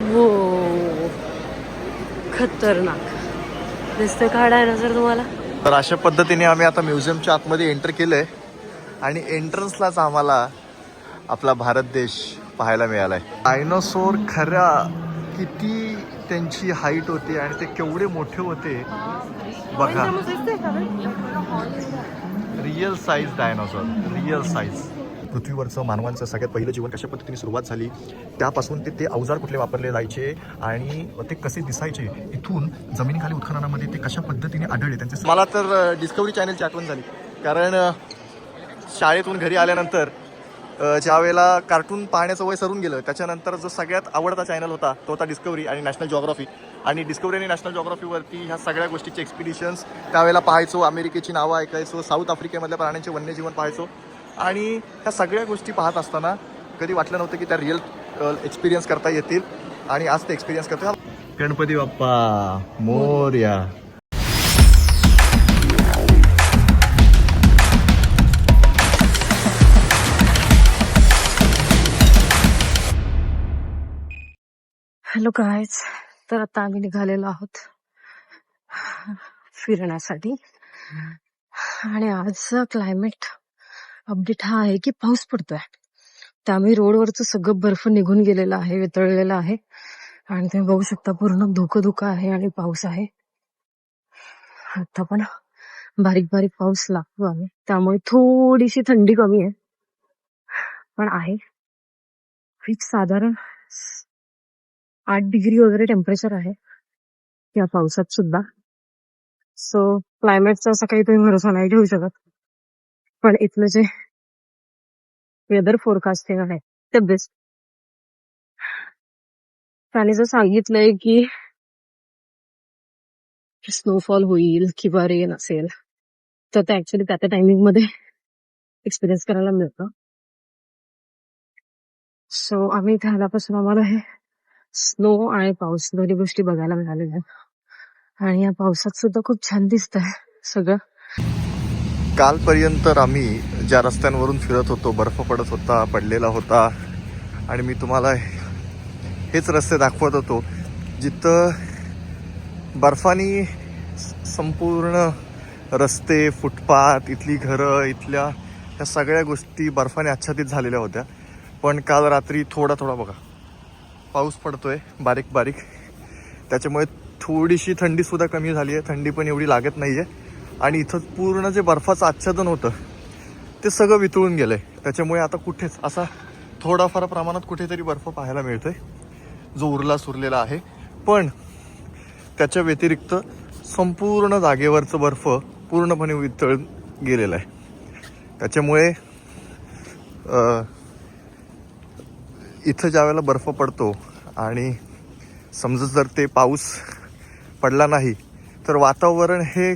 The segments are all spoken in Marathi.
वो खतरनाक दिसतंय का डायनासोर तुम्हाला? तर अशा पद्धतीने आम्ही आता म्युझियमच्या आतमध्ये एंटर केलंय आणि एंट्रन्सलाच आम्हाला आपला भारत देश पाहायला मिळालाय. डायनोसॉर खऱ्या किती त्यांची हाईट होती आणि ते केवढे मोठे होते बघा. Real size dinosaur, real size. पृथ्वीवरचं मानवांचं सगळ्यात पहिलं जीवन कशा पद्धतीने सुरुवात झाली, त्यापासून ते अवजार कुठले वापरले जायचे आणि ते कसे दिसायचे, इथून जमिनीखाली उत्खननामध्ये ते कशा पद्धतीने आढळले त्यांचे. मला तर डिस्कवरी चॅनलची आठवण झाली, कारण शाळेतून घरी आल्यानंतर ज्या वेळेला कार्टून पाहण्याचं वय सरून गेलं, त्याच्यानंतर जो सगळ्यात आवडता चॅनल होता तो होता डिस्कवरी आणि नॅशनल जॉग्राफी. आणि डिस्कवरी आणि नॅशनल जॉग्राफीवरती ह्या सगळ्या गोष्टीचे एक्सपिडिशन्स त्यावेळेला पाहायचो. अमेरिकेची नावं ऐकायचो, साऊथ आफ्रिकेमधल्या प्राण्यांचे वन्यजीवन पाहायचो. आणि ह्या सगळ्या गोष्टी पाहत असताना कधी वाटलं नव्हतं की त्या रिअल एक्सपिरियन्स करता येतील, आणि आज ते एक्सपिरियन्स करतो. गणपती बाप्पा मोरया. हॅलो गाईज, तर आता आम्ही निघालेलो आहोत फिरण्यासाठी. आणि आजचा क्लायमेट अपडेट हा आहे की पाऊस पडतोय, त्यामुळे रोडवरचं सगळं बर्फ निघून गेलेलं आहे, वितळलेलं आहे. आणि तुम्ही बघू शकता पूर्ण धुकं आहे आणि पाऊस आहे. आता पण बारीक बारीक पाऊस लागतो आहे, त्यामुळे थोडीशी थंडी कमी आहे, पण आहे. फिक्स साधारण 8 डिग्री वगैरे टेम्परेचर आहे या पावसात सुद्धा. सो क्लायमेटचा असा काही तुम्ही भरोसा नाही ठेवू शकत, पण इथलं जे वेदर फोरकास्टिंग आहे ते बेस्ट. त्याने जर सांगितलंय की स्नोफॉल होईल किंवा रेन असेल, तर ते ऍक्च्युली त्या टायमिंग मध्ये एक्सपिरियन्स करायला मिळतं. सो आम्ही इथे आल्यापासून आम्हाला हे स्नो आणि पाऊस दोन्ही गोष्टी बघायला मिळालेल्या आहेत. आणि या पावसात सुद्धा खूप छान दिसतंय सगळं. कालपर्यंत आम्ही ज्या रस्त्यांवरून फिरत होतो, बर्फ पडत होता, पडलेला होता, आणि मी तुम्हाला हेच रस्ते दाखवत होतो जिथं बर्फानी संपूर्ण रस्ते, फुटपाथ, इथली घरं, इथल्या ह्या सगळ्या गोष्टी बर्फाने आच्छादित झालेल्या होत्या. पण काल रात्री थोडा बघा पाऊस पडतोय बारीक बारीक, त्याच्यामुळे थोडीशी थंडीसुद्धा कमी झाली आहे. थंडी पण एवढी लागत नाही आहे. आणि इथं पूर्ण जे बर्फाचं आच्छादन होतं ते सगळं वितळून गेलं आहे. त्याच्यामुळे आता कुठेच असा थोडाफार प्रमाणात कुठेतरी बर्फ पाहायला मिळतोय जो उरला सुरलेला आहे. पण त्याच्या व्यतिरिक्त संपूर्ण जागेवरचं बर्फ पूर्णपणे वितळून गेलेलं आहे. त्याच्यामुळे इथं ज्या वेळेला बर्फ पडतो आणि समजा जर ते पाऊस पडला नाही तर वातावरण हे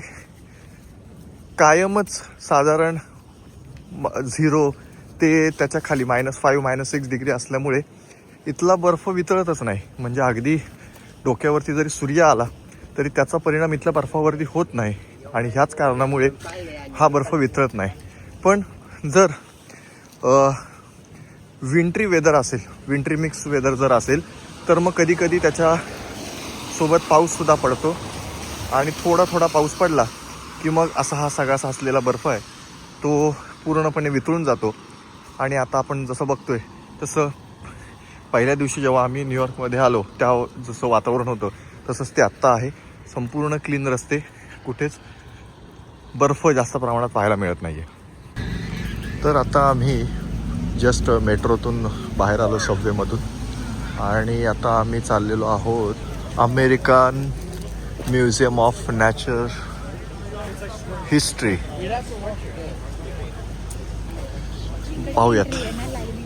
कायमच साधारण 0 ते त्याच्या खाली -5, -6 डिग्री असल्यामुळे इथला बर्फ वितळतच नाही. म्हणजे अगदी डोक्यावरती जरी सूर्य आला तरी त्याचा परिणाम इथल्या बर्फावरती होत नाही, आणि ह्याच कारणामुळे हा बर्फ वितळत नाही. पण जर विंट्री वेदर असेल, विंट्री मिक्स वेदर जर असेल, तर मग कधी कधी त्याच्यासोबत पाऊससुद्धा पडतो. आणि थोडा पाऊस पडला की मग असा हा सगळा साचलेला बर्फ आहे तो पूर्णपणे वितळून जातो. आणि आता आपण जसं बघतोय तसं पहिल्या दिवशी जेव्हा आम्ही न्यूयॉर्कमध्ये आलो त्या जसं वातावरण होतं तसंच ते आत्ता आहे. संपूर्ण क्लीन रस्ते, कुठेच बर्फ जास्त प्रमाणात पाहायला मिळत नाही आहे. तर आता आम्ही जस्ट मेट्रोतून बाहेर आलो, सबवेमधून, आणि आता आम्ही चाललेलो आहोत American museum of nature history. पाहूयात.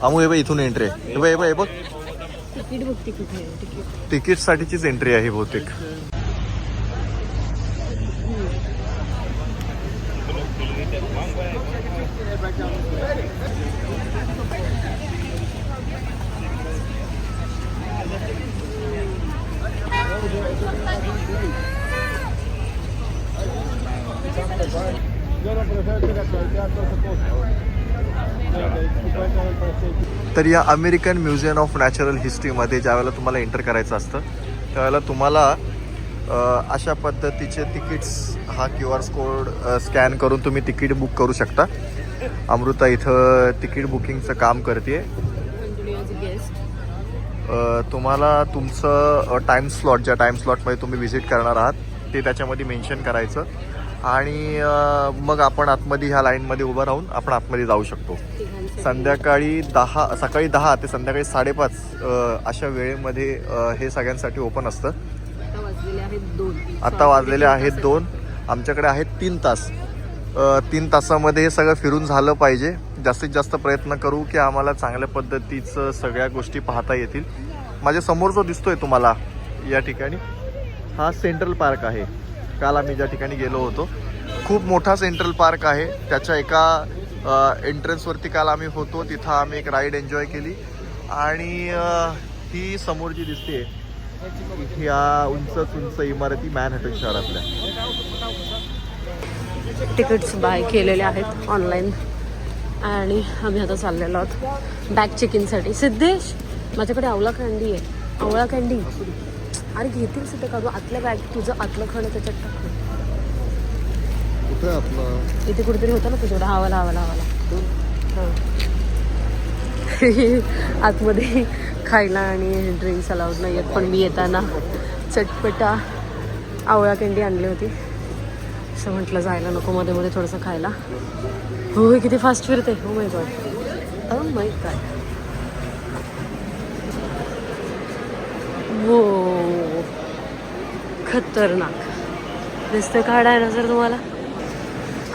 आमू हे बाई इथून एंट्री आहे. हे बघ तिकीटसाठीचीच एंट्री आहे बहुतेक. तर या अमेरिकन म्युझियम ऑफ नॅचरल हिस्ट्रीमध्ये ज्यावेळेला तुम्हाला एंटर करायचं असतं त्यावेळेला तुम्हाला अशा पद्धतीचे तिकीट्स हा QR कोड स्कॅन करून तुम्ही तिकीट बुक करू शकता. अमृता इथं तिकीट बुकिंगचं काम करते. तुम्हाला तुमचं टाईम स्लॉट ज्या टाईम स्लॉटमध्ये तुम्ही व्हिजिट करणार आहात ते त्याच्यामध्ये मेन्शन करायचं आणि मग आपण आतमध्ये ह्या लाईनमध्ये उभं राहून आपण आतमध्ये जाऊ शकतो. सकाळी 10 ते संध्याकाळी 5:30 अशा वेळेमध्ये हे सगळ्यांसाठी ओपन असतं. आता वाजलेले आहेत 2. आमच्याकडे आहेत 3 तास. 3 तासामध्ये हे सगळं फिरून झालं पाहिजे. जास्तीत जास्त प्रयत्न करू की आम्हाला चांगल्या पद्धतीचं सगळ्या गोष्टी पाहता येतील. माझ्या समोर जो दिसतोय तुम्हाला या ठिकाणी हा सेंट्रल पार्क आहे. काल आम्ही ज्या ठिकाणी गेलो होतो खूप मोठा सेंट्रल पार्क आहे. त्याच्या एका एंट्रन्सवरती काल आम्ही होतो. तिथं आम्ही एक राईड एन्जॉय केली आणि ही समोर जी दिसते ह्या उंच इमारती मॅनहॅटन शहरातल्या. तिकीट्स बाय केलेले आहेत ऑनलाईन आणि आम्ही आता चाललेलो आहोत बॅग चेकिंगसाठी. सिद्धेश माझ्याकडे आवळा कँडी आहे. आवळा कँडी अरे घेतील सिद्ध काढू. आतल्या बॅग तुझं आतलं खाणं त्याच्यात टाक. कुठे आपलं इथे कुठेतरी होतं ना तुझ्याकडे. हवाला हां आतमध्ये खायला आणि ड्रिंक्स अलाउड नाही आहेत. पण मी येताना चटपटा आवळा कँडी आणली होती. असं म्हटलं जायला नको मध्ये मध्ये थोडंसं खायला. हो किती फास्ट फिरते. हो माय गॉड. Oh my God. हो खतरनाक दिसतं. काढ आहे ना सर तुम्हाला.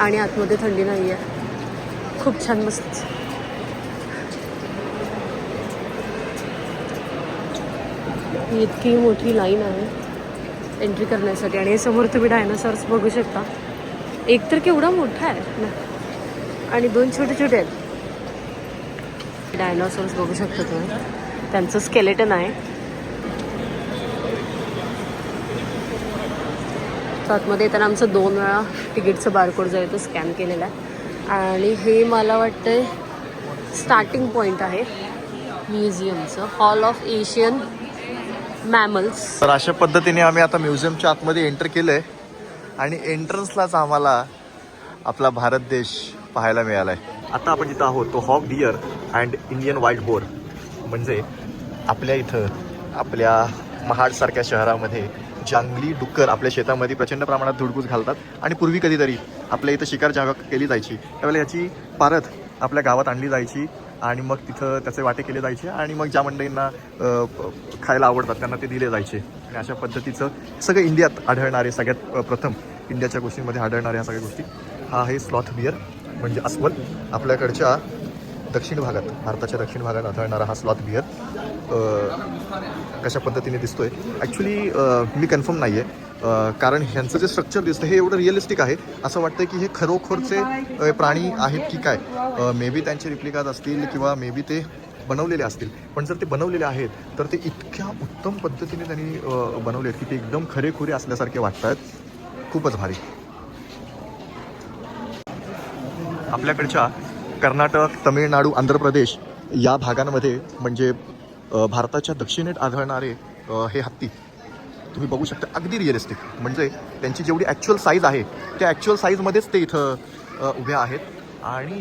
आणि आतमध्ये थंडी नाही आहे. खूप छान मस्त. इतकी मोठी लाईन आहे एंट्री करण्यासाठी आणि समोर तुम्ही डायनासॉर्स बघू शकता. एक तर केवढा मोठा आहे आणि 2 छोटे छोटे आहेत. डायनासॉर्स बघू शकता तुम्ही. त्यांचं स्केलेटन आहे. आतमध्ये येताना आमचं 2 वेळा तिकीटचं बारकोड जो आहे तो स्कॅन केलेला आहे. आणि हे मला वाटतं स्टार्टिंग पॉईंट आहे म्युझियमचं. Hall of Asian mammals. तर अशा पद्धतीने आम्ही आता म्युझियमच्या आतमध्ये एंटर केलं आहे आणि एंट्रन्सलाच आम्हाला आपला भारत देश पाहायला मिळाला आहे. आता आपण जिथं आहोत तो hog deer and Indian white boar. म्हणजे आपल्या इथं आपल्या महाडसारख्या शहरामध्ये जंगली डुक्कर आपल्या शेतामध्ये प्रचंड प्रमाणात धुडगूस घालतात आणि पूर्वी कधीतरी आपल्या इथं शिकार जेव्हा केली जायची त्यावेळेला याची पारत आपल्या गावात आणली जायची आणि मग तिथं त्याचे वाटे केले जायचे आणि मग ज्या मंडळींना खायला आवडतात त्यांना ते दिले जायचे. आणि अशा पद्धतीचं सगळं इंडियात आढळणारे सगळ्यात प्रथम इंडियाच्या गोष्टींमध्ये आढळणाऱ्या ह्या सगळ्या गोष्टी. हा आहे स्लॉथ बिअर म्हणजे अस्वल. आपल्याकडच्या दक्षिण भागात भारताच्या दक्षिण भागात आढळणारा हा स्लॉथ बिअर कशा पद्धतीने दिसतोय ॲक्च्युली मी कन्फर्म नाही आहे कारण ह्यांचं जे स्ट्रक्चर दिसतं हे एवढं रिअलिस्टिक आहे. असं वाटतं की हे खरोखरचे प्राणी आहेत की काय. मे बी त्यांचे रिप्लिकाज असतील किंवा मे बी ते बनवलेले असतील. पण जर ते बनवलेले आहेत तर ते इतक्या उत्तम पद्धतीने त्यांनी बनवले आहेत की ते एकदम खरेखुरे असल्यासारखे वाटतात. खूपच भारी. आपल्याकडच्या कर्नाटक, तमिळनाडू, आंध्र प्रदेश या भागांमध्ये म्हणजे भारताच्या दक्षिणेत आढळणारे हे हत्ती तुम्ही बघू शकता. अगदी रिअलिस्टिक म्हणजे त्यांची जेवढी ॲक्च्युअल साईज आहे त्या ॲक्च्युअल साईजमध्येच ते इथं उभ्या आहेत आणि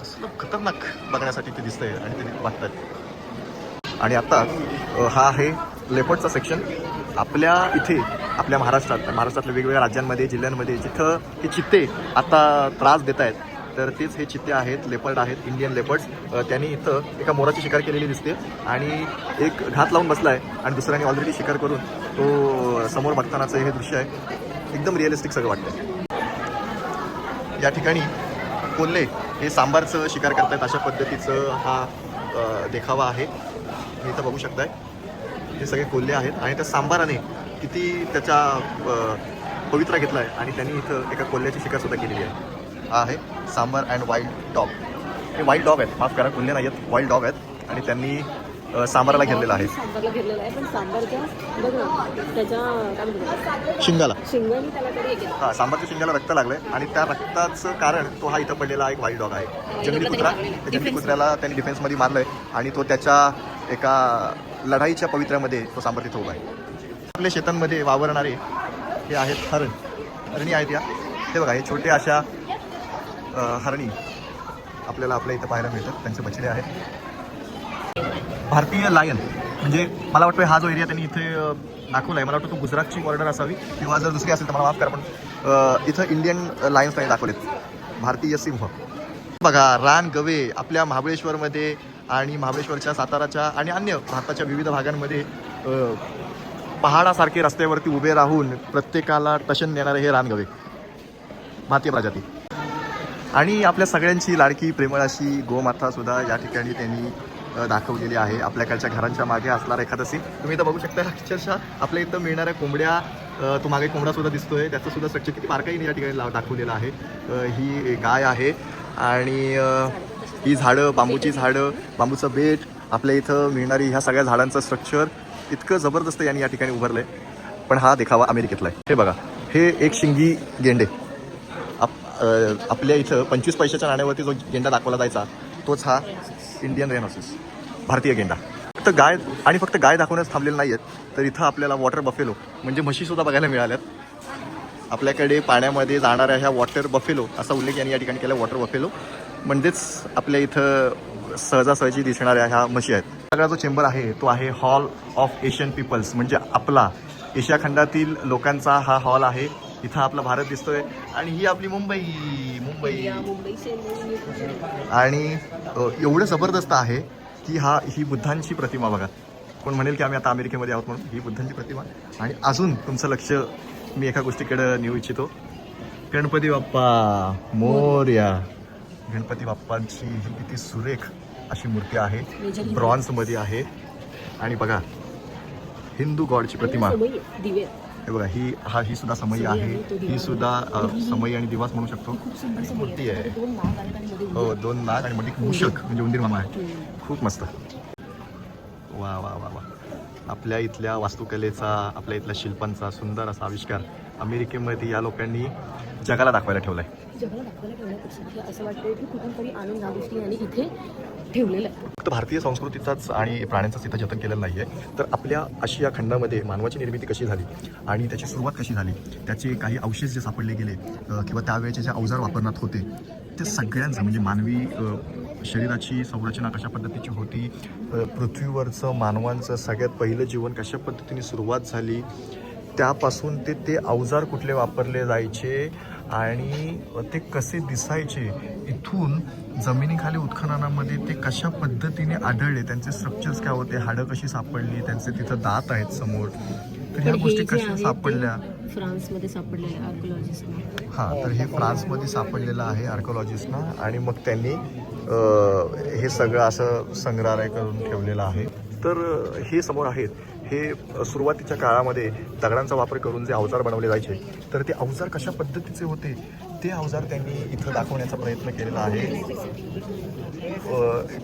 कसलं खतरनाक बघण्यासाठी ते दिसतंय आणि ते वाटतात. आणि आता हा आहे लेपर्डचा सेक्शन. आपल्या इथे आपल्या महाराष्ट्रातल्या वेगवेगळ्या राज्यांमध्ये जिल्ह्यांमध्ये जिथं हे चित्ते आता त्रास देत आहेत तर तेच हे चित्ते आहेत, लेपर्ड आहेत, इंडियन लेपर्ड्स. त्यांनी इथं एका मोराची शिकार केलेली दिसते आणि एक घात लावून बसला आहे आणि दुसऱ्याने ऑलरेडी शिकार करून तो समोर बघतानाचं हे दृश्य आहे. एकदम रिअलिस्टिक सगळं वाटतं. या ठिकाणी कोल्हे हे सांबारचं शिकार करतायत अशा पद्धतीचं हा देखावा आहे. मी इथं बघू शकताय हे सगळे कोल्हे आहेत आणि त्या सांबाराने किती त्याच्या पवित्रा घेतला आहे आणि त्यांनी इथं एका कोल्ह्याची शिकारसुद्धा केलेली आहे. हा आहे सांबार अँड वाईल्ड डॉग. हे वाईल्ड डॉग आहेत, माफ करा कोल्हे नाही आहेत, वाईल्ड डॉग आहेत आणि त्यांनी सांबाराला घेरलेला आहे. सांबारला घेरलेला आहे, पण सांबारच्या बघ ना त्याच्या काय म्हणतात शिंगाला शिंगाने त्याला तरी एक हा सांबारच्या शिंगाला रक्त लागलंय आणि त्या रक्ताचं कारण तो हा इथं पडलेला एक व्हाईट डॉग आहे, जंगली कुत्रा. त्या जंगली कुत्र्याला त्यांनी डिफेन्समध्ये मारलंय आणि तो त्याच्या एका लढाईच्या पवित्र्यामध्ये तो सांबार तिथं उभा आहे. आपल्या शेतांमध्ये वावरणारे हे आहेत हरणी आहेत या. हे बघा हे छोटे अशा हरणी आपल्याला आपल्या इथं पाहायला मिळतात, त्यांचे बछडे आहेत. भारतीय लायन म्हणजे मला वाटतं हा जो एरिया त्यांनी इथे दाखवला आहे, मला वाटतं तो गुजरातची बॉर्डर असावी किंवा जर दुसरी असेल तर मला माफ करा, पण इथं इंडियन लायन्स त्यांनी दाखवलेत, भारतीय सिंह. बघा रान गवे आपल्या महाबळेश्वरमध्ये आणि महाबळेश्वरच्या साताराच्या आणि अन्य भारताच्या विविध भागांमध्ये पहाडासारखे रस्त्यावरती उभे राहून प्रत्येकाला टशन देणारे हे रानगवे भारतीय प्रजाती. आणि आपल्या सगळ्यांची लाडकी प्रेमळ अशी गोमाता सुद्धा या ठिकाणी त्यांनी दाखवलेली आहे. आपल्याकडच्या घरांच्या मागे असणारा एखादा सीन तुम्ही इथं बघू शकता. अक्षरशः आपल्या इथं मिळणाऱ्या कोंबड्या, तो मागे कोंबडा सुद्धा दिसतोय, त्याचं सुद्धा स्ट्रक्चर किती बारकाईने या ठिकाणी दाखवलेलं आहे. ही गाय आहे आणि ही झाडं, बांबूची झाडं, बांबूचं बेट, आपल्या इथं मिळणारी ह्या सगळ्या झाडांचं स्ट्रक्चर इतकं जबरदस्त यांनी या ठिकाणी उभारलं आहे. पण हा देखावा अमेरिकेतला आहे. हे बघा हे एक शिंगी गेंडे. आपल्या इथं 25 पैशाच्या नाण्यावरती जो गेंडा दाखवला जायचा तोच हा इंडियन रेनॉसिस, भारतीय गेंडा. फक्त गाय आणि फक्त गाय दाखवण्यास थांबलेले नाही आहेत, तर इथं आपल्याला वॉटर बफेलो म्हणजे म्हशीसुद्धा बघायला मिळाल्यात. आपल्याकडे पाण्यामध्ये जाणाऱ्या ह्या वॉटर बफेलो असा उल्लेख यांनी या ठिकाणी केला. वॉटर बफेलो म्हणजेच आपल्या इथं सहजासहजी दिसणाऱ्या ह्या म्हशी आहेत. सगळा जो चेंबर आहे तो आहे हॉल ऑफ एशियन पीपल्स, म्हणजे आपला एशिया खंडातील लोकांचा हा हॉल आहे. इथं आपला भारत दिसतोय आणि ही आपली मुंबई. आणि एवढं जबरदस्त आहे की ही बुद्धांची प्रतिमा बघा. कोण म्हणेल की आम्ही आता अमेरिकेमध्ये आहोत म्हणून. ही बुद्धांची प्रतिमा. आणि अजून तुमचं लक्ष मी एका गोष्टीकडे नेऊ इच्छितो. गणपती बाप्पा मोरया. गणपती बाप्पांची ही किती सुरेख अशी मूर्ती आहे, ब्रॉन्झमध्ये आहे. आणि बघा हिंदू गॉडची प्रतिमा. हे बघा ही सुद्धा समई आहे. ही सुद्धा समई आणि दिवास म्हणू शकतो. मूर्ती आहे. हो 2 नाग आणि मध्ये मूषक म्हणजे उंदीर मामा आहे. खूप मस्त. वा वा वा वा. आपल्या इथल्या वास्तुकलेचा, आपल्या इथल्या शिल्पांचा सुंदर असा आविष्कार अमेरिकेमध्ये या लोकांनी जगाला दाखवायला ठेवलाय. असं वाटतं की कुठूनतरी आणून ह्या गोष्टी यांनी इथे ठेवलेलं आहे. फक्त भारतीय संस्कृतीचाच आणि प्राण्यांचाच इथं जतन केलेलं नाही आहे, तर आपल्या आशिया खंडामध्ये मानवाची निर्मिती कशी झाली आणि त्याची सुरुवात कशी झाली, त्याचे काही अवशेष जे सापडले गेले किंवा त्यावेळेचे जे अवजार वापरण्यात होते ते सगळ्यांचं म्हणजे मानवी शरीराची संरचना कशा पद्धतीची होती, पृथ्वीवरचं मानवांचं सगळ्यात पहिलं जीवन कशा पद्धतीने सुरुवात झाली, त्यापासून ते अवजार कुठले वापरले जायचे आणि ते कसे दिसायचे, इथून जमिनीखाली उत्खननामध्ये ते कशा पद्धतीने आढळले, त्यांचे स्ट्रक्चर्स काय होते, हाडं कशी सापडली, त्यांचे तिथं दात आहेत समोर, तर ह्या गोष्टी कशा सापडल्या. फ्रान्समध्ये सापडलेल्या आर्किओलॉजिस्टना. हां, तर हे फ्रान्समध्ये सापडलेलं आहे आर्किओलॉजिस्टना. आणि मग त्यांनी हे सगळं असं संग्रहालय करून ठेवलेलं आहे. तर हे समोर आहेत. हे सुरुवातीच्या काळामध्ये दगडांचा वापर करून जे अवजार बनवले जायचे, तर ते अवजार कशा पद्धतीचे होते ते अवजार त्यांनी इथं दाखवण्याचा प्रयत्न केलेला आहे.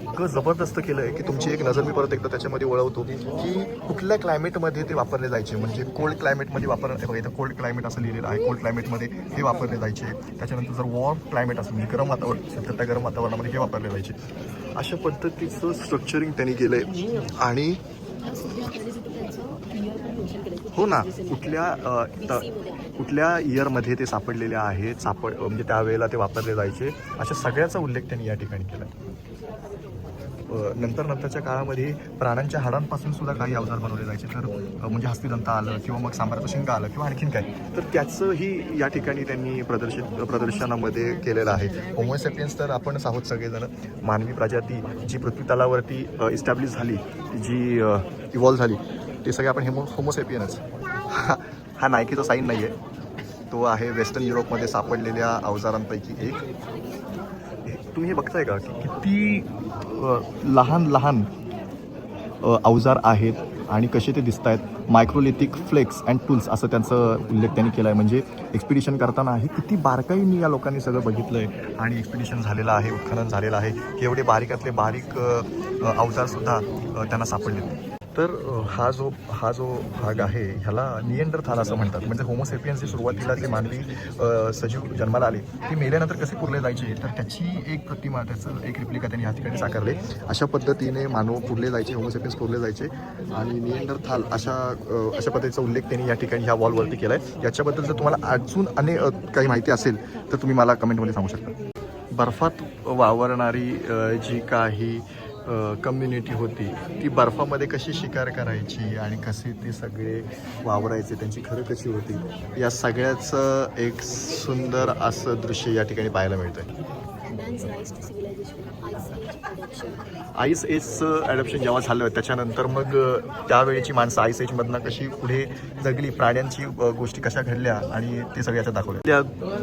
इतकं जबरदस्त केलं आहे की तुमची एक नजर मी परत एकदा त्याच्यामध्ये वळवतो की कुठल्या क्लायमेटमध्ये ते वापरले जायचे. म्हणजे कोल्ड क्लायमेटमध्ये बघा इथं कोल्ड क्लायमेट असं लिहिलेलं आहे. कोल्ड क्लायमेटमध्ये हे वापरले जायचे. त्याच्यानंतर जर वॉर्म क्लायमेट असेल म्हणजे गरम वातावरण, तर त्या गरम वातावरणामध्ये हे वापरले जायचे. अशा पद्धतीचं स्ट्रक्चरिंग त्यांनी केलं आहे. आणि हो ना, कुठल्या इयरमध्ये ते सापडलेले आहेत, म्हणजे त्यावेळेला ते वापरले जायचे, अशा सगळ्याचा उल्लेख त्यांनी या ठिकाणी केला. नंतरच्या काळामध्ये प्राण्यांच्या हाडांपासून सुद्धा काही अवजार बनवले जायचे. तर म्हणजे हस्तिदंत आलं किंवा मग सांबाराचं शिंग आलं किंवा आणखीन काय, तर त्याचंही या ठिकाणी त्यांनी प्रदर्शनामध्ये केलेलं आहे. होमो सॅपियन्स तर आपणच आहोत सगळेजण. मानवी प्रजाती जी पृथ्वी तलावरती इस्टॅब्लिश झाली, जी इव्हॉल्व झाली, ते सगळे आपण होमो सॅपियनच. हा नायकीचा साईन नाही आहे, तो आहे वेस्टर्न युरोपमध्ये सापडलेल्या अवजारांपैकी एक. तुम्ही हे बघताय का की किती लहान लहान अवजार आहेत आणि कसे ते दिसत आहेत. मायक्रोलिथिक फ्लेक्स अँड टूल्स असं त्यांचं उल्लेख त्यांनी केला आहे. म्हणजे एक्सपिडिशन करताना हे किती बारकाईने या लोकांनी सगळं बघितलं आहे आणि एक्सपिडिशन झालेलं आहे, उत्खनन झालेलं आहे की एवढे बारीकातले बारीक अवजारसुद्धा त्यांना सापडले. तर हा जो भाग आहे ह्याला निएंडरथाल असं म्हणतात. म्हणजे होमोसेपियन्सची सुरुवातीला मानवी सजीव जन्माला आले ते मेल्यानंतर कसे पुरले जायचे तर त्याची एक प्रतिमा, त्याचं एक रिप्लिका त्यांनी ह्या ठिकाणी साकारले. अशा पद्धतीने मानव पुरले जायचे, होमोसेपियन्स पुरले जायचे आणि निएंडरथाल अशा पद्धतीचा उल्लेख त्यांनी या ठिकाणी ह्या वॉलवरती केला आहे. याच्याबद्दल जर तुम्हाला अजून काही माहिती असेल तर तुम्ही मला कमेंटमध्ये सांगू शकता. बर्फात वावरणारी जी काही कम्युनिटी होती ती बर्फामध्ये कशी शिकार करायची आणि कसे ते सगळे वावरायचे, त्यांची घरं कशी होती, या सगळ्याचं एक सुंदर असं दृश्य या ठिकाणी पाहायला मिळतं. आईस एजचं ॲडॉप्शन जेव्हा झालं त्याच्यानंतर मग त्यावेळेची माणसं आईस एजमधनं कशी पुढे जगली, प्राण्यांची गोष्टी कशा घडल्या आणि ते सगळे याच्यात दाखवले.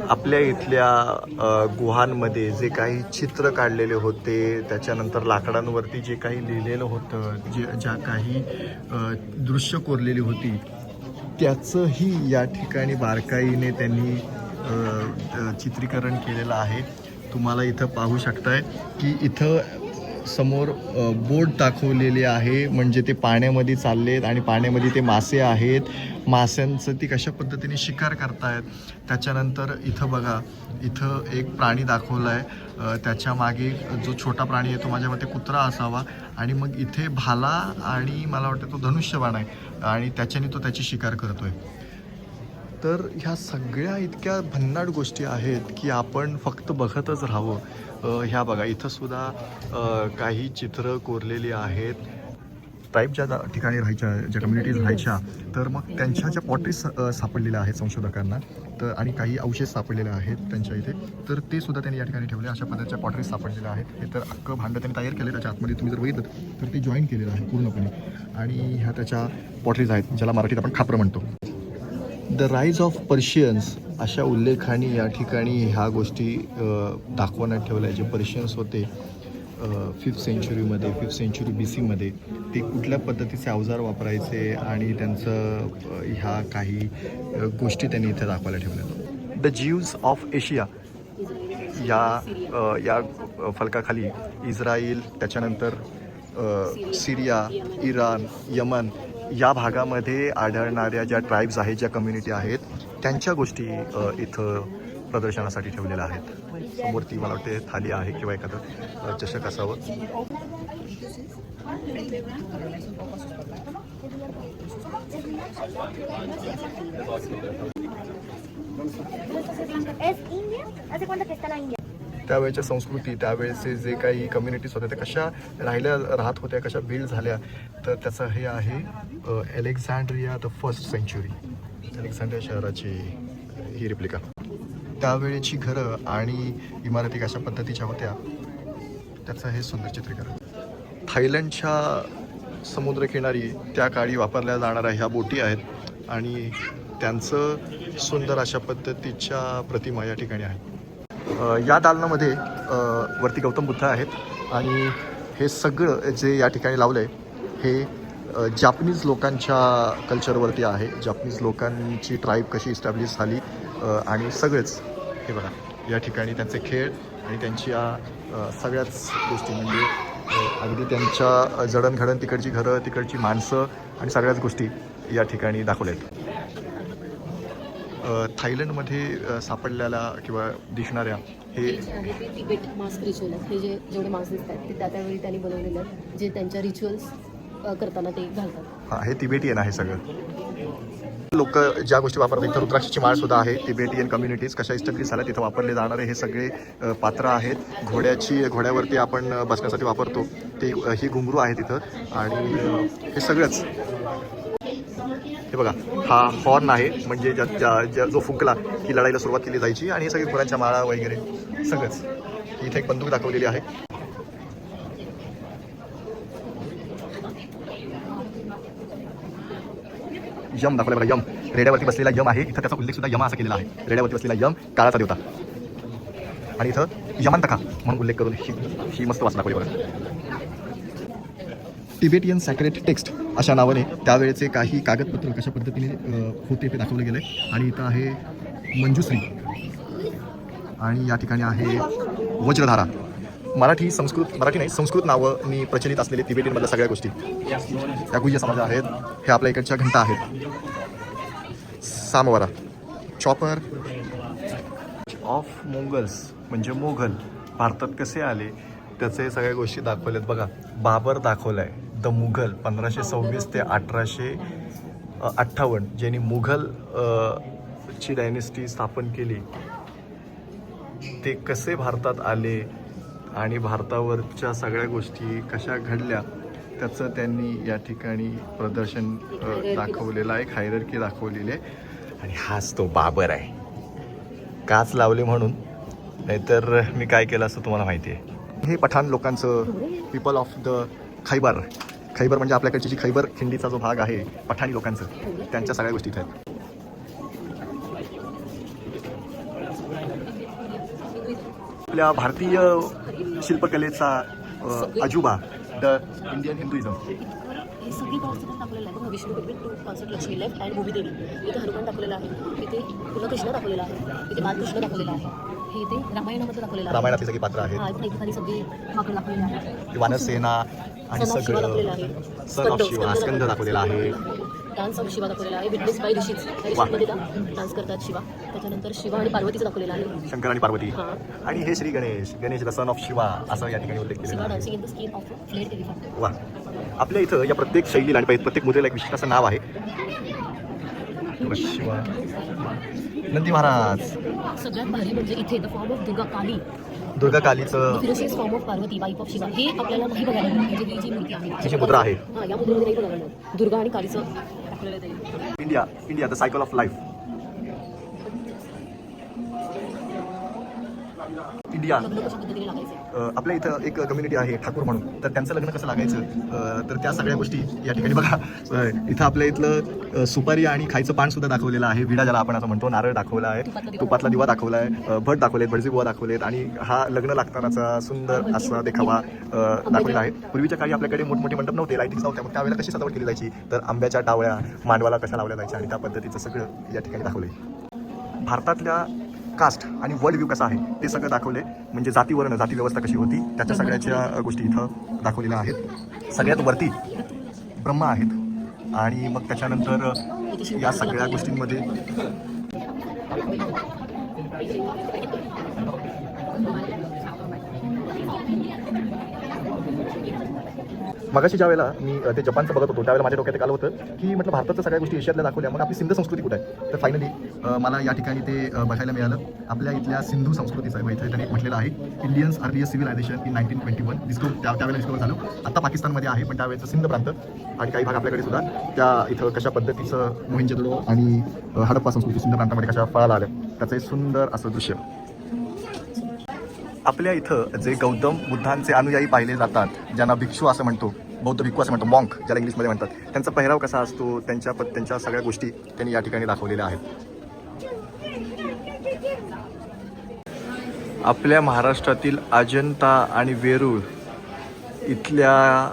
आपल्या इथल्या गुहांमध्ये जे काही चित्र काढलेले होते, त्याच्यानंतर लाकडांवरती जे काही लिहिलेलं होतं, ज्या काही दृश्य कोरलेली होती, त्याचंही या ठिकाणी बारकाईने त्यांनी चित्रीकरण केलेलं आहे. तुम्हाला इथं पाहू शकताय की इथं समोर बोट दाखवलेले आहे, म्हणजे ते पाण्यामध्ये चाललेत आणि पाण्यामध्ये ते मासे आहेत. माशांचं ती कशा पद्धतीने शिकार करतायत. त्याच्यानंतर इथं बघा, इथं एक प्राणी दाखवला आहे, त्याच्या मागे जो छोटा प्राणी आहे तो माझ्या मते कुत्रा असावा आणि मग इथे भाला आणि मला वाटतं तो धनुष्यबाण आहे आणि त्याच्याने तो त्याची शिकार करतोय. तर ह्या सगळ्या इतक्या भन्नाट गोष्टी आहेत की आपण फक्त बघतच राहावं. ह्या बघा, इथं सुद्धा काही चित्र कोरलेली आहेत. ट्राईब ज्या ठिकाणी राहायच्या, ज्या कम्युनिटीज राहायच्या, तर मग त्यांच्या ज्या पॉटरीज सापडलेल्या आहेत संशोधकांना, तर आणि काही अवशेष सापडलेले आहेत त्यांच्या इथे, तर ते सुद्धा त्यांनी या ठिकाणी ठेवले. अशा पद्धतीच्या पॉटरीज सापडलेल्या आहेत. हे तर अख्खं भांडं त्यांनी तयार केलं. त्याच्या आतमध्ये तुम्ही जर बघितलं तर ते जॉईन केलेलं आहे पूर्णपणे आणि ह्या त्याच्या पॉटरीज आहेत, ज्याला मराठीत आपण खापरं म्हणतो. द राईज ऑफ पर्शियन्स अशा उल्लेखाने या ठिकाणी ह्या गोष्टी दाखवण्यात ठेवल्या. जे पर्शियन्स होते 5th सेंचुरीमध्ये, 5th सेंचुरी BC मध्ये, ते कुठल्या पद्धतीचे अवजार वापरायचे आणि त्यांचं ह्या काही गोष्टी त्यांनी इथे दाखवायला ठेवल्या. द ज्यूज ऑफ एशिया या फलकाखाली इस्रायल, त्याच्यानंतर सिरिया, इराण, यमन या भागामध्ये आढळणाऱ्या ज्या ट्राईब्स आहेत, ज्या कम्युनिटी आहेत, त्यांच्या गोष्टी इथं प्रदर्शनासाठी ठेवलेल्या आहेत. समोर ती मला वाटते थाली आहे किंवा एखादं चषक असावं. त्यावेळेच्या संस्कृती, त्यावेळेचे जे काही कम्युनिटीज होत्या त्या कशा राहत होत्या, कशा बिल्ड झाल्या, तर त्याचं हे आहे Alexandria the 1st century, Alexandria शहराची ही रिप्लिका. त्यावेळेची घरं आणि इमारती कशा पद्धतीच्या होत्या त्याचं हे सुंदर चित्रीकरण. थायलंडच्या समुद्रकिनारी त्या काळी वापरल्या जाणाऱ्या ह्या बोटी आहेत आणि त्यांचं सुंदर अशा पद्धतीच्या प्रतिमा या ठिकाणी आहेत. या दालनामध्ये वरती गौतम बुद्ध आहेत आणि हे सगळं जे या ठिकाणी लावलं आहे हे जापनीज लोकांच्या कल्चरवरती आहे. जापनीज लोकांची ट्राईब कशी इस्टॅब्लिश झाली आणि सगळेच हे बघा, या ठिकाणी त्यांचे खेळ आणि त्यांच्या सगळ्याच गोष्टी, म्हणजे अगदी त्यांच्या जडणघडण, तिकडची घरं, तिकडची माणसं आणि सगळ्याच गोष्टी या ठिकाणी दाखवल्या आहेत. थायलंडमध्ये सापडलेल्या किंवा दिसणाऱ्या हे ते तिबेट मास्क रिच्युअल आहेत. हे जेवढे मास्क दिसतात ते त्यावेळी त्यांनी बनवलेले आहेत, जे त्यांच्या रिच्युअल्स करताना ते घालतात. हां, हे तिबेटियन आहे सगळं. लोक ज्या गोष्टी वापरतात, इथं रुद्राक्षाची माळ सुद्धा आहे. तिबेटियन कम्युनिटीज कशा इस्टॅब्लिश झाल्या तिथं वापरले जाणारे हे सगळे पात्र आहेत. घोड्यावरती आपण बसण्यासाठी वापरतो ते ही घुंगरू आहे तिथं आणि हे सगळंच. हे बघा, हा हॉर्न आहे, म्हणजे जो फुंकला की लढाईला सुरुवात केली जायची आणि हे सगळे घोड्यांच्या माळा वगैरे सगळंच. इथे एक बंदूक दाखवलेली आहे. यम दाखवलं बघा, यम रेड्यावरती बसलेला यम आहे. इथं त्याचा उल्लेख सुद्धा यमा असा केलेला आहे. रेड्यावरती बसलेला यम काळाचा देवता आणि इथं यमंतका म्हणून उल्लेख करून ही मस्त वाचना दाखवली बघा. तिबेटियन सॅक्रेट टेक्स्ट अशा नावाने त्यावेळेचे काही कागदपत्र कशा पद्धतीने होते ते दाखवलं गेलं आहे. आणि इथं आहे मंजुश्री आणि या ठिकाणी आहे वज्रधारा. मराठी नाही संस्कृत नावांनी प्रचलित असलेले तिबेटीमधल्या सगळ्या गोष्टी या गुह्य समाजा आहेत. हे आपल्या इकडच्या घंटा आहेत. सामवारा चॉपर ऑफ मोंगल्स म्हणजे मोघल भारतात कसे आले त्याचे सगळ्या गोष्टी दाखवल्यात बघा. बाबर दाखवलाय द मुघल 1526 ते 1858 ज्यांनी मुघल ची डायनेस्टी स्थापन केली ते कसे भारतात आले आणि भारतावरच्या सगळ्या गोष्टी कशा घडल्या त्याचं त्यांनी या ठिकाणी प्रदर्शन दाखवलेलं आहे. हायरार्की दाखवलेली आहे. आणि हाच तो बाबर आहे. काच लावले म्हणून, नाहीतर मी काय केलं असं तुम्हाला माहिती आहे. हे पठाण लोकांचं पीपल ऑफ द खैबर म्हणजे आपल्याकडची जी खैबर खिंडीचा जो भाग आहे पठाणी लोकांचं, त्यांच्या सगळ्या गोष्टी इथे आहेत. आपल्या भारतीय शिल्पकलेचा अजुबा द इंडियन हिंदुइझम. हे सगळी कॉन्सेप्ट दाखवलेलं आहे. Vishnu concept Lakshmi left and Bhumi Devi. इथे हनुमान दाखवलेला आहे. इथे पुन्हा कृष्ण दाखवलेला आहे. इथे बालकृष्ण दाखवलेला आहे. हे इथे रामायणामध्ये दाखवलेलं आहे. रामायणातली सगळी पात्र आहेत. इथे एखादी सगळी वापर दाखवलेला आहे. वानरसेना आणि सगळं सन ऑफ शिवा स्कंद दाखवलेला आहे. डान्स ऑफ शिवा दाखवलेला आहे. Witness by rishis. ऋषीमध्ये डान्स करतात शिवा. त्याच्यानंतर शिवा आणि पार्वतीचं दाखवलेलं आहे. शंकर आणि पार्वती. आणि हे Shri Ganesh the son of Shiva असं या ठिकाणी उल्लेख केलेला आहे. Dancing in the skin of fled elephant. वा. आपल्या इथं या प्रत्येक शैलीला आणि प्रत्येक मुद्रेला एक विशिष्ट असं नाव आहे. शिवा नंदी महाराज. सगळ्यात भारी म्हणजे इथे द फॉर्म ऑफ दुर्गा कालीचं ferocious form of Parvati wife of Shiva. हे आपल्याला नाही बघायला मिळत. म्हणजे ही जी मूर्ती आहे तिची मुद्रा आहे. या मुद्रेमध्ये नाही बघायला मिळत. दुर्गा आणि कालीचं दाखवलेलं आहे. India the cycle of life. India. लग्न कशा पद्धतीने लागायचे. आपल्या इथं एक कम्युनिटी आहे ठाकूर म्हणून, तर त्यांचं लग्न कसं लागायचं तर त्या सगळ्या गोष्टी या ठिकाणी बघा. इथं आपल्या इथलं सुपारी आणि खायचं पान सुद्धा दाखवलेलं आहे. विडा ज्याला आपण असं म्हणतो, नारळ दाखवला आहे, तुपातला दिवा दाखवला आहे, भट दाखवलेत, भटजी बुवा दाखवलेत आणि हा लग्न लागतानाचा सुंदर असा देखावा दाखवलेला आहे. पूर्वीच्या काळी आपल्याकडे मोठमोठे मंडप नव्हते, लाईटिंग्स नव्हत्या, मग त्यावेळेला कशी सजावट केली जायची तर आंब्याच्या टावळ्या मांडवाला कशा लावल्या जायच्या आणि त्या पद्धतीचं सगळं या ठिकाणी दाखवलंय. भारतातल्या कास्ट आणि वर्ल्ड व्ह्यू कसा आहे ते सगळं दाखवले. म्हणजे जातीवर्ण जाती व्यवस्था कशी होती त्याच्या सगळ्याच्या गोष्टी इथं दाखवलेल्या आहेत. सगळ्यात वरती ब्रह्मा आहेत आणि मग त्याच्यानंतर या सगळ्या गोष्टींमध्ये मगाशी ज्या वेळेला मी ते जपानचं बघत होतो त्यावेळेला माझ्या डोक्यात एक आलं होतं की म्हटलं भारताच्या सगळ्या गोष्टी एशियातल्या दाखवल्या, मग आपली सिंधू संस्कृती कुठे आहे. तर फायनली मला या ठिकाणी ते बघायला मिळालं. आपल्या इथल्या सिंधू संस्कृतीचं आहे. इथे त्यांनी म्हटलेलं आहे इंडियन्स अर्लिएस्ट सिव्हिलायझेशन इन 1921. त्यावेळेला डिस्कवर झालं. आता पाकिस्तानमध्ये आहे, पण त्यावेळेचं सिंध प्रांत आणि काही भाग आपल्याकडे सुद्धा त्या इथं कशा पद्धतीचं मोहिंजोदडो आणि हडप्पा संस्कृती सिंध प्रांतामध्ये कशा फळाला आल्या त्याचं एक सुंदर असं दृश्य. आपल्या इथं जे गौतम बुद्धांचे अनुयायी पाहिले जातात, ज्यांना भिक्षू असं म्हणतो, बौद्ध भिक्खू असं म्हणतो, मॉन्क ज्याला इंग्लिशमध्ये म्हणतात, त्यांचा पहिराव कसा असतो, त्यांच्या सगळ्या गोष्टी त्यांनी या ठिकाणी दाखवलेल्या आहेत. आपल्या महाराष्ट्रातील अजंता आणि वेरूळ इथल्या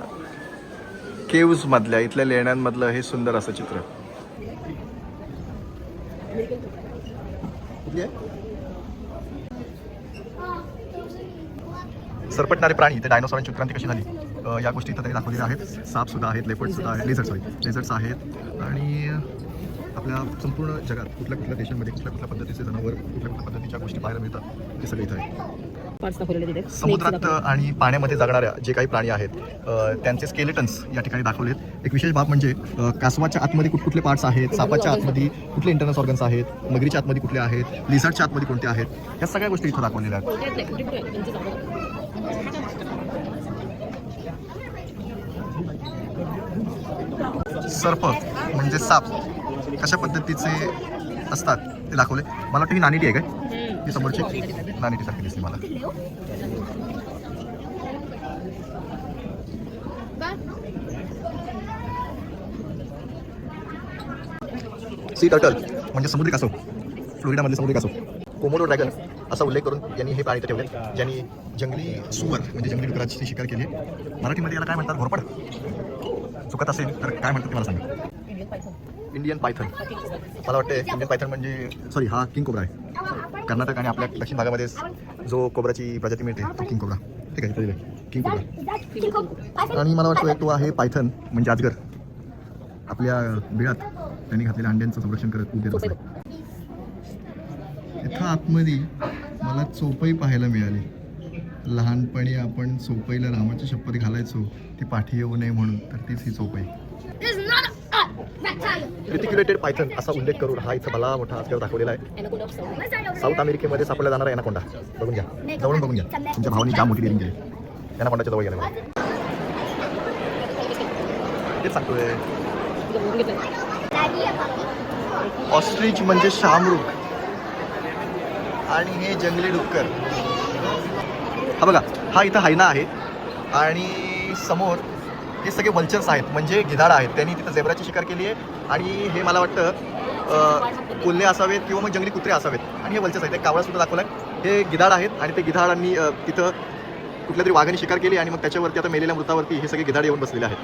केव्जमधल्या इथल्या लेण्यांमधलं हे सुंदर असं चित्र. सरपटणारे प्राणी ते डायनोसॉरांची उत्क्रांती कशी झाली या गोष्टी इथं त्यांनी दाखवलेल्या आहेत. साप सुद्धा आहेत, लेपर्ड सुद्धा आहेत, लेझर्ड्स आहेत आणि आपल्या संपूर्ण जगात कुठल्या देशांमध्ये कुठल्या पद्धतीचे जनावर कुठल्या पद्धतीच्या गोष्टी पाहायला मिळतात ते सगळे इथं आहेत. समुद्रात आणि पाण्यामध्ये जगणाऱ्या जे काही प्राणी आहेत त्यांचे स्केलेटन्स या ठिकाणी दाखवलेत. एक विशेष बाब म्हणजे कासवाच्या आतमध्ये कुठले पार्ट्स आहेत, सापाच्या आतमध्ये कुठले इंटरनल ऑर्गन्स आहेत, मगरीच्या आतमध्ये कुठले आहेत, लिझर्डच्या आतमध्ये कोणते आहेत, ह्या सगळ्या गोष्टी इथं दाखवलेल्या आहेत. सर्प म्हणजे साप कशा पद्धतीचे असतात ते दाखवले. मला वाटतं ही नाणीटी आहे काय, ही समोरची नाणीटीसारखी दिसली मला. सी टर्टल म्हणजे समुद्री कासव, फ्लोरिडामधले समुद्री कासव. कोमोडो ड्रॅगन असा उल्लेख करून यांनी हे प्राणी ठेवले, ज्यांनी जंगली सुवर म्हणजे जंगली डुकराची शिकार केली. मराठीमध्ये याला काय म्हणतात, घोरपड. चुकत असेल तर काय म्हणतात ते मला सांगा. Indian Python. मला वाटतं इंडियन पायथन म्हणजे सॉरी हा किंग कोब्रा आहे. कर्नाटक आणि आपल्या दक्षिण भागामध्ये जो कोब्राची प्रजाती मिळते तो किंग कोब्रा. ते काहीतरी किंग कोब्रा. आणि मला वाटतं तो आहे पायथन म्हणजे अजगर. आपल्या बिळात त्यांनी घातलेल्या अंड्यांचं संरक्षण करत उद्या बसला. इथं आतमध्ये मला चोपई पाहायला मिळाली. लहानपणी आपण चोपईला रामाची शपथ घालायचो ती पाठी येऊ नये म्हणून, तर तीच ही चोपई. रेटिक्युलेटेड पायथन असा उल्लेख करून हा इथं मला मोठा अजगर दाखवलेला आहे. साऊथ अमेरिकेमध्ये सापडला जाणारा एनाकोंडा. बघून घ्या, जवळून बघून घ्या. तुमच्या भावानी जाम मोठी डेअरिंग केली. एनाकोंडाच्या जवळ गेला मला तेच सांगतोय. ऑस्ट्रिच म्हणजे शामरुख आणि हे जंगली डुक्कर. हा बघा, हा इथं हायना आहे आणि समोर हे सगळे वल्चर्स आहेत म्हणजे गिधाड आहेत. त्यांनी तिथं झेब्राची शिकार केली आहे आणि हे मला वाटतं कोल्हे असावेत किंवा मग जंगली कुत्रे असावेत. आणि हे वल्चर्स आहेत. एक कावळा सुद्धा दाखवला आहे. हे गिधाड आहेत आणि ते गिधाडांनी तिथं कुठल्या तरी वाघाने शिकार केली आणि मग त्याच्यावरती आता मेलेल्या मृतावरती हे सगळे गिधाड येऊन बसलेले आहेत.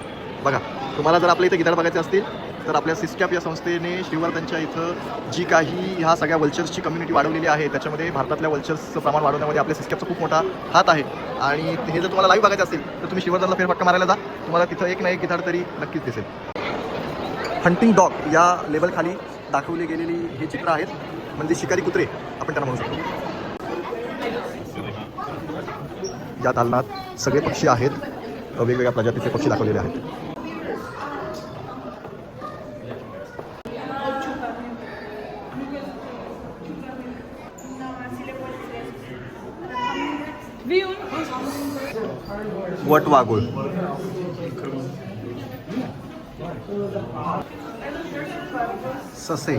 बघा, तुम्हाला जर आपल्या इथं गिधाड बघायचे असतील तर आपल्या सिस्कॅप या संस्थेने श्रीवर्धनच्या इथं जी काही ह्या सगळ्या वल्चर्सची कम्युनिटी वाढवलेली आहे त्याच्यामध्ये भारतातल्या वल्चर्सचं प्रमाण वाढवण्यामध्ये आपल्या सिस्कॅपचा खूप मोठा हात आहे. आणि हे जर तुम्हाला लाईव्ह बघायचं असेल तर तुम्ही श्रीवर्धनला फेरफटका मारायला जा. तुम्हाला तिथं एक ना एक गिधाड तरी नक्कीच दिसेल. हंटिंग डॉग या लेबलखाली दाखवली गेलेली हे चित्र आहेत म्हणजे शिकारी कुत्रे आपण त्यांना म्हणू शकतो. या दालनात सगळे पक्षी आहेत. वेगवेगळ्या प्रजातीचे पक्षी दाखवलेले आहेत. वटवाघूळ, ससे,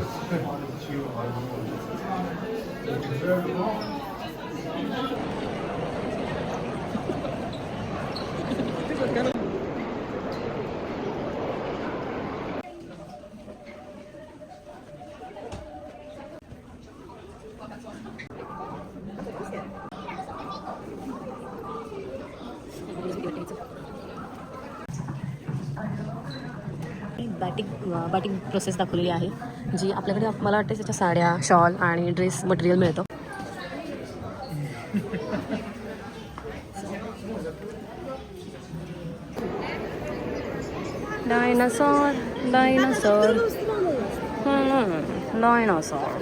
बॅटिंग प्रोसेस दाखवलेली आहे जी आपल्याकडे मला वाटतं त्याच्या साड्या, शॉल आणि ड्रेस मटेरियल मिळतं. Dinosaur dinosaur dinosaur.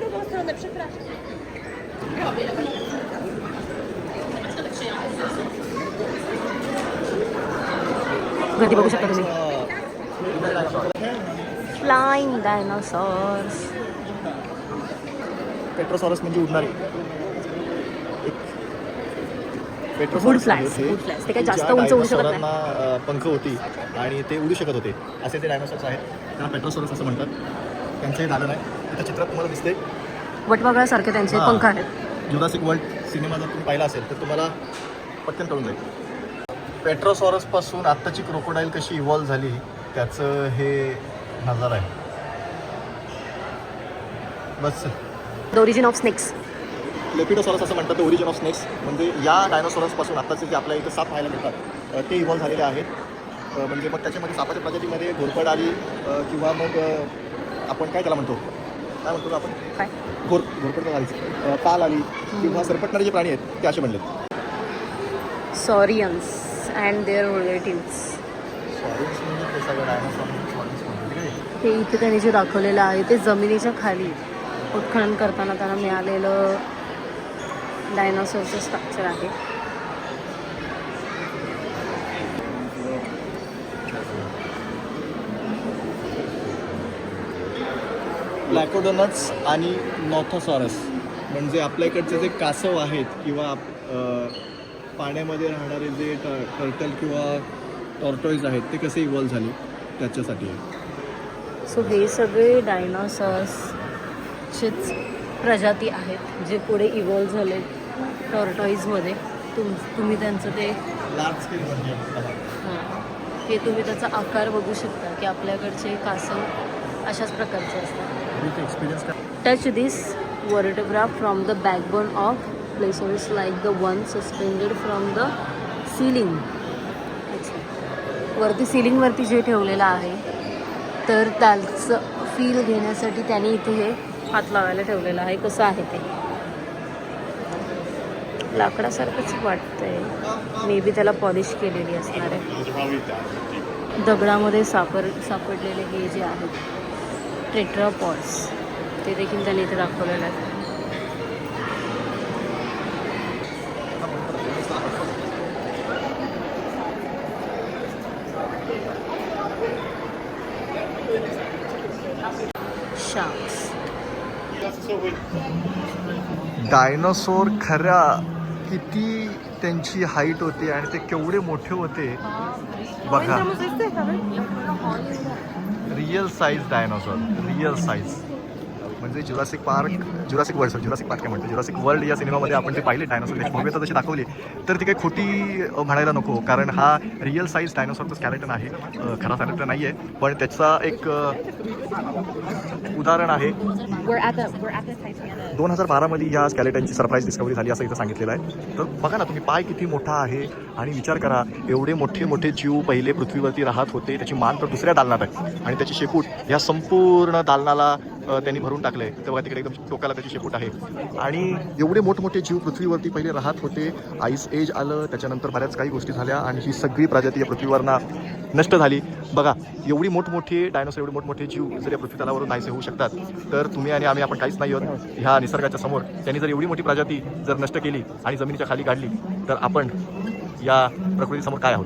गर्दी बघू शकता तुम्ही. Flying dinosaurs. पेट्रोसॉरस म्हणजे उडणारे वूड फ्लायस. ते काही जास्त उंच उडू शकत नाही. पंख होती आणि ते उडू शकत होते असे ते डायनासॉर्स आहेत. त्यांना पेट्रोसॉरस असं म्हणतात. त्यांचंही दालन आहे त्या चित्रात तुम्हाला दिसते. वटवाघळासारखे त्यांचे पंख आहेत. जुरासिक वर्ल्ड सिनेमा जर तुम्ही पाहिला असेल तर तुम्हाला पटकन कळून जाईल. पेट्रोसॉरसपासून आत्ताची क्रोकोडाईल कशी इव्हॉल्व झाली त्याचं हे नजारा आहे. बस. The origin of snakes. Lepidosaurus असं म्हणतात. ओरिजिन ऑफ स्नेक्स म्हणजे या डायनोसॉरसपासून आत्ताचे जे आपल्या इथं साप पाहायला मिळतात ते इव्हॉल्व झालेले आहेत. म्हणजे मग त्याच्यामध्ये सापाच्या प्रजातीमध्ये घोरपड आली किंवा मग आपण काय त्याला म्हणतो आपण काय घोरपड आली, पाल आली किंवा सरपटणारे जे प्राणी आहेत ते असे बनले. सॉरियन्स अँड देअर रिलेटिव्स. हे इथे त्यांनी जे दाखवलेलं आहे ते जमिनीच्या खाली उत्खनन करताना त्यांना मिळालेलं डायनासॉरचं स्ट्रक्चर आहे. ब्लॅकोडोनट्स आणि नॉथोसॉरस म्हणजे आपल्या इकडचे जे कासव आहेत किंवा पाण्यामध्ये राहणारे जे टर्टल किंवा टॉर्टॉईज आहेत ते कसे इव्हॉल्व झाले त्याच्यासाठी. सो हे सगळे डायनासॉर्सचेच प्रजाती आहेत जे पुढे इव्हॉल्व झाले टॉर्टॉईजमध्ये. तुम्ही त्यांचं ते लार्ज स्केल म्हणजे हे तुम्ही त्याचा आकार बघू शकता की आपल्याकडचे कासव अशाच प्रकारचे असतात. Touch this vertebra from the backbone of placers like the one suspended from the ceiling. वरती सिलिंगवरती जे ठेवलेलं आहे तर त्याचं फील घेण्यासाठी त्यांनी इथे हे हात लावायला ठेवलेलं आहे. कसं आहे ते लाकडासारखंच वाटतंय. मे बी त्याला पॉलिश केलेली असणार आहे. दगडामध्ये सापडलेले हे जे आहेत टेट्रापॉड्स ते देखील त्याने इथे दाखवलेलं आहे. शार्क्स. डायनोसॉर खऱ्या किती त्यांची हाईट होती आणि ते केवढे मोठे होते बघा. Real size dinosaur, real size. म्हणजे जुरासिक पार्क काय म्हणतो, जुरासिक वर्ल्ड या सिनेमामध्ये आपण ते पाहिले डायनोसॉर त्याची भव्यता जशी दाखवली, तर ती काही खोटी म्हणायला नको, कारण हा रिअल साईज डायनोसॉरचं स्केलेटन आहे. खरा स्केलेटन नाही आहे, पण त्याचा एक उदाहरण आहे. 2012मध्ये या स्केलेटनची सरप्राईज डिस्कवरी झाली असं इथं सांगितलेलं आहे. तर बघा ना तुम्ही, पाय किती मोठा आहे आणि विचार करा, एवढे मोठे मोठे जीव पहिले पृथ्वीवरती राहत होते. त्याची मान तर दुसऱ्या दालनात आहे आणि त्याची शेपूट ह्या संपूर्ण दालनाला त्यांनी भरून टाकलंय. तेव्हा तिकडे एकदम टोकाला त्याची शेपूट आहे. आणि एवढे मोठमोठे जीव पृथ्वीवरती पहिले राहत होते. आईस एज आलं, त्याच्यानंतर बऱ्याच काही गोष्टी झाल्या आणि ही सगळी प्रजाती या पृथ्वीवरनं नष्ट झाली. बघा, एवढी मोठमोठे डायनोसॉर, एवढे मोठमोठे जीव जर या पृथ्वी तलावरून नाहीसे होऊ शकतात, तर तुम्ही आणि आम्ही आपण काहीच नाही आहोत ह्या निसर्गाच्या समोर. त्यांनी जर एवढी मोठी प्रजाती जर नष्ट केली आणि जमिनीच्या खाली काढली, तर आपण या प्रकृतीसमोर काय आहोत.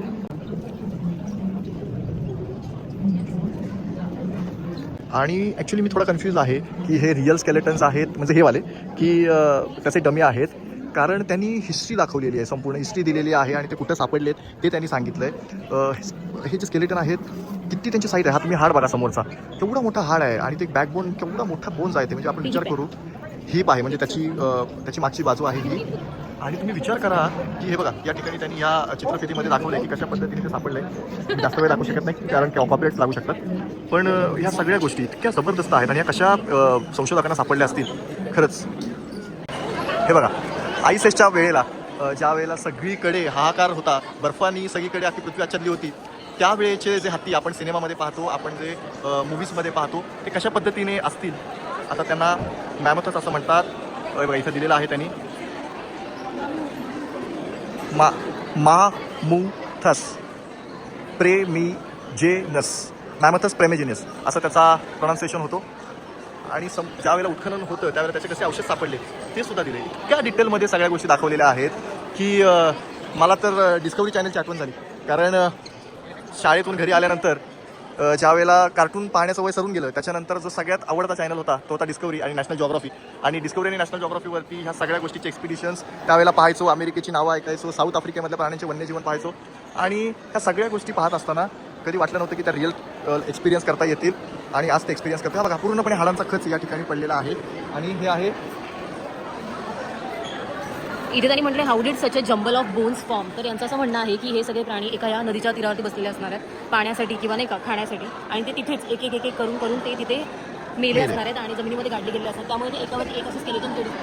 आणि ॲक्च्युली मी थोडा कन्फ्यूज आहे की हे रिअल स्केलेटन्स आहेत, म्हणजे हे वाले, की त्याचे डमी आहेत. कारण त्यांनी हिस्ट्री दाखवलेली आहे, संपूर्ण हिस्ट्री दिलेली आहे आणि ते कुठं सापडलेत ते त्यांनी सांगितलं आहे. हे जे स्केलेटन आहेत, किती त्यांची साईज आहे. हा तुम्ही हाड बघा समोरचा, केवढा मोठा हाड आहे आणि ते बॅकबोन केवढा मोठा बोन्स आहे. ते म्हणजे आपण विचार करू, हिप आहे म्हणजे त्याची मागची बाजू आहे ही. आणि तुम्ही विचार करा की हे बघा, या ठिकाणी त्यांनी या चित्रफितीमध्ये दाखवलं की कशा पद्धतीने ते सापडलं आहे. जास्त वेळ दाखवू शकत नाही कारण कॉपीराइट्स लागू शकतात, पण ह्या सगळ्या गोष्टी इतक्या जबरदस्त आहेत आणि ह्या कशा संशोधकांना सापडल्या असतील खरंच. हे बघा, आईस एजच्या वेळेला ज्या वेळेला सगळीकडे हाहाकार होता, बर्फानी सगळीकडे अख्खी पृथ्वी आच्छादली होती, त्यावेळेचे जे हत्ती आपण सिनेमामध्ये पाहतो, आपण जे मूव्हीजमध्ये पाहतो, ते कशा पद्धतीने असतील. आता त्यांना मॅमथस असं म्हणतात. बघा इथं दिलेलं आहे त्यांनी, मामुथस प्रेमिजेनस, मॅमथस प्रेमिजेनस असं त्याचा प्रोनाऊन्सिएशन होतो. आणि ज्या वेळेला उत्खनन होतं त्यावेळेला त्याचे कसे अवशेष सापडले ते सुद्धा दिले. इतक्या डिटेलमध्ये सगळ्या गोष्टी दाखवलेल्या आहेत की मला तर डिस्कवरी चॅनलची आठवण झाली. कारण शाळेतून घरी आल्यानंतर ज्या वेळेला कार्टून पाहण्याचं वय सरून गेलं, त्याच्यानंतर जो सगळ्यात आवडता चॅनल होता तो होता डिस्कवरी आणि नॅशनल जॉग्राफी. आणि डिस्कवरी आणि नॅशनल जॉग्राफीवरती ह्या सगळ्या गोष्टीचे एक्सपिडिशन्स त्यावेळेला पाहायचो, अमेरिकेची नावं ऐकायचो, साऊथ आफ्रिकेमधल्या प्राण्यांचे वन्यजीवन पाहायचो. आणि ह्या सगळ्या गोष्टी पाहत असताना कधी वाटलं नव्हतं की त्या रिअल एक्सपिरियन्स करता येतील आणि आज ते एक्सपिरियन्स करतो. बघा, पूर्णपणे हाडांचा खच या ठिकाणी पडलेला आहे. आणि हे आहे, इथे त्यांनी म्हटलं how did such a jumble of bones form. तर यांचं असं म्हणणं आहे की हे सगळे प्राणी एका या नदीच्या तीरावरती बसलेले असणार आहेत पाण्यासाठी किंवा नाही का खाण्यासाठी, आणि ते तिथेच एक एक एक करून ते तिथे मेले असणार आहेत आणि जमिनीमध्ये गाडले गेले असतात. त्यामुळे ते एकावरती एक असं स्केलेटन तोडून.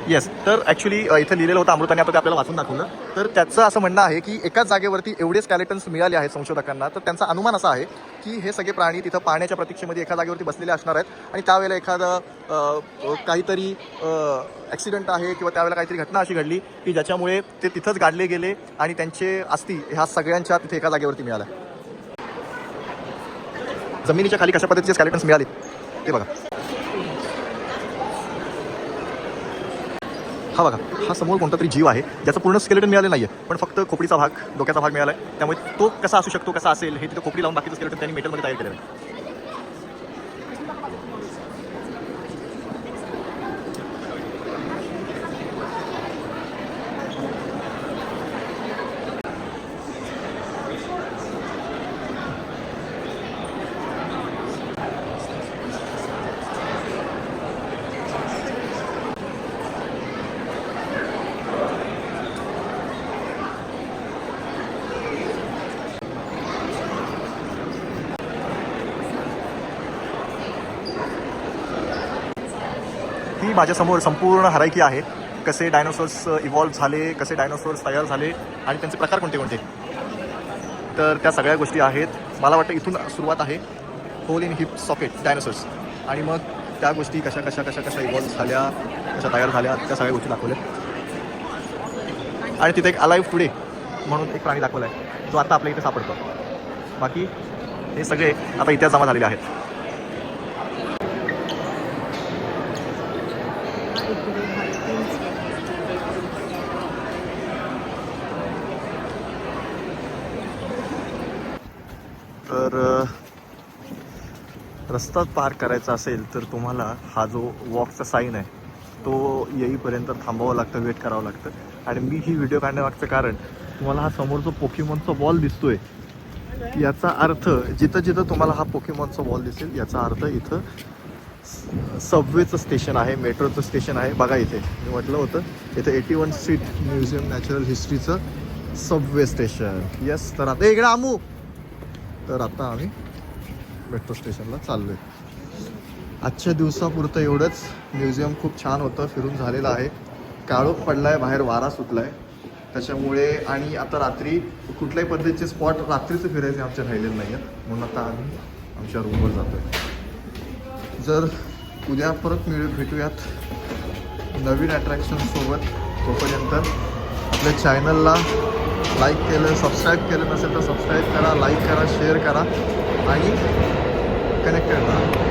येस, तर ॲक्च्युली इथं लिहिलेलं होतं अमृताने, आता ते आपल्याला वाचून दाखवलं. तर त्याचं असं म्हणणं आहे की एकाच जागेवरती एवढे स्केलेटन्स मिळाले आहेत संशोधकांना. तर त्यांचा अनुमान असा आहे की हे सगळे प्राणी तिथं पाण्याच्या प्रतीक्षेमध्ये एका जागेवरती बसलेले असणार आहेत आणि त्यावेळेला एखादं काहीतरी ॲक्सिडेंट आहे किंवा त्यावेळेला काहीतरी घटना अशी घडली की ज्याच्यामुळे ते तिथंच गाडले गेले आणि त्यांचे अस्थी ह्या सगळ्यांच्या तिथे एका जागेवरती मिळाल्या. जमिनीच्या खाली कशा पद्धतीचे स्केलेटन्स मिळाले ते बघा. हा बघा, हा समोर कोणता तरी जीव आहे ज्याचं पूर्ण स्केलेटन मिळालं नाही आहे, पण फक्त खोपडीचा भाग, डोक्याचा भाग मिळाला आहे. त्यामुळे तो कसा असू शकतो, कसा असेल, हे तिथं खोपडी लावून बाकीचं स्केलेटन त्यांनी मेटलमध्ये तयार केलेलं आहे. ही माझ्यासमोर संपूर्ण हरायकी आहे. कसे डायनोसॉर्स इव्हॉल्व झाले, कसे डायनोसॉर्स तयार झाले आणि त्यांचे प्रकार कोणते कोणते, तर त्या सगळ्या गोष्टी आहेत. मला वाटतं इथून सुरुवात आहे, होल इन हिप सॉकेट डायनोसॉर्स, आणि मग त्या गोष्टी कशा इव्हॉल्व झाल्या, कशा तयार झाल्या, त्या सगळ्या गोष्टी दाखवल्या. आणि तिथे एक अलाइव्ह टुडे म्हणून एक प्राणी दाखवला आहे जो आता आपल्या इथे सापडतो. बाकी हे सगळे आता इथे जमा झालेले आहेत. तर रस्ता पार करायचा असेल तर तुम्हाला हा जो वॉकचा साईन आहे तो येईपर्यंत थांबावं लागतं, वेट करावं लागतं. आणि मी ही व्हिडिओ काढण्यामागचं कारण तुम्हाला हा समोर जो पोकेमॉनचा बॉल दिसतोय याचा अर्थ जिथं जिथं तुम्हाला हा पोकेमॉनचा बॉल दिसेल याचा अर्थ इथं सबवेचं स्टेशन आहे, मेट्रोचं स्टेशन आहे. बघा इथे मी म्हटलं होतं इथे 81 स्ट्रीट म्युझियम नॅचरल हिस्ट्रीचं सबवे स्टेशन. येस, तर आता इकडे आमू. तर आता आम्ही मेट्रो स्टेशनला चाललो आहे. आजच्या दिवसापुरतं एवढंच. म्युझियम खूप छान होतं, फिरून झालेलं आहे. काळोख पडला आहे, बाहेर वारा सुटला आहे त्याच्यामुळे. आणि आता रात्री कुठल्याही पद्धतीचे स्पॉट रात्रीचं फिरायचे आमच्या राहिलेले नाही आहेत, म्हणून आता आम्ही आमच्या रूमवर जातो आहे. जर उद्या परत भेटूयात नवीन अट्रॅक्शनसोबत. तोपर्यंत आपल्या चॅनलला लाईक केलं, सबस्क्राईब केलं नसेल तर सबस्क्राईब करा, लाईक करा, शेअर करा आणि कनेक्टेड राहा.